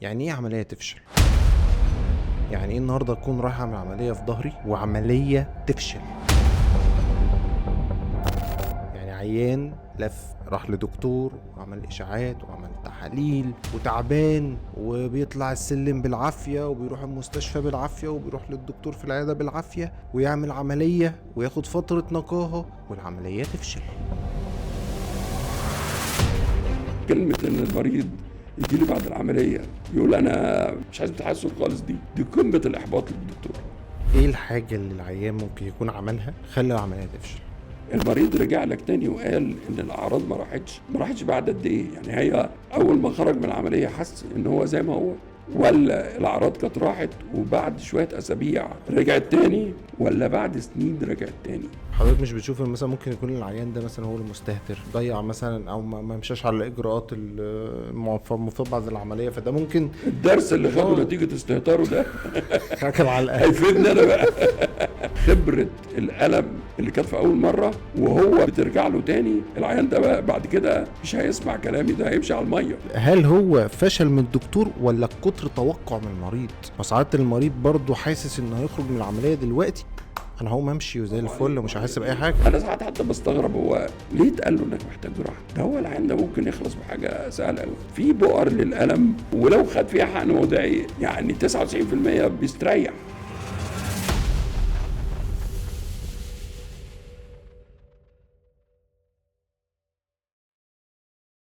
يعني ايه عملية تفشل؟ يعني ايه النهارده اكون رايح اعمل عملية في ظهري وعملية تفشل؟ يعني عيان راح لدكتور وعمل اشاعات وعمل تحاليل وتعبان وبيطلع السلم بالعافية وبيروح المستشفى بالعافية وبيروح للدكتور في العيادة بالعافية ويعمل عملية وياخد فترة نقاهة والعملية تفشل. كلمة إن المريض يجي لي بعد العملية يقول أنا مش عايز تحسن خالص، دي قمة الإحباط للدكتور. ايه الحاجة اللي العيان ممكن يكون عملها خلى العملية تفشل؟ المريض رجع لك تاني وقال إن الأعراض ما راحتش بعد قد إيه؟ يعني هي أول ما خرج من العملية حس إن هو زي ما هو، ولا الأعراض كانت راحت وبعد شوية أسابيع رجعت تاني، ولا بعد سنين رجعت تاني؟ حضرتك مش بتشوف ان مثلا ممكن يكون العيان ده مثلا هو المستهتر ضيع مثلا او ما مشاش على الاجراءات المفروض بعد العمليه، فده ممكن الدرس اللي خده نتيجة استهتاره ده خاكل على الاقل. هيفيدنا أنا بقى. خبرة الألم اللي كانت في أول مرة وهو بترجع له تاني، العيان ده بقى بعد كده مش هيسمع كلامي، ده هيمشي على المية. هل هو فشل من الدكتور ولا كتر توقع من المريض؟ وساعات المريض برضه حاسس انه هيخرج من العمليه دلوقتي، انا هقوم امشي وزي الفل ومش هحس باي حاجه. انا ساعات حتى بستغرب هو ليه اتقال له انك محتاج جراحه؟ ده هو العين ده ممكن يخلص بحاجه سهله قوي، في بؤر للالم ولو خد فيها حقن موضعي يعني 99% بيستريح.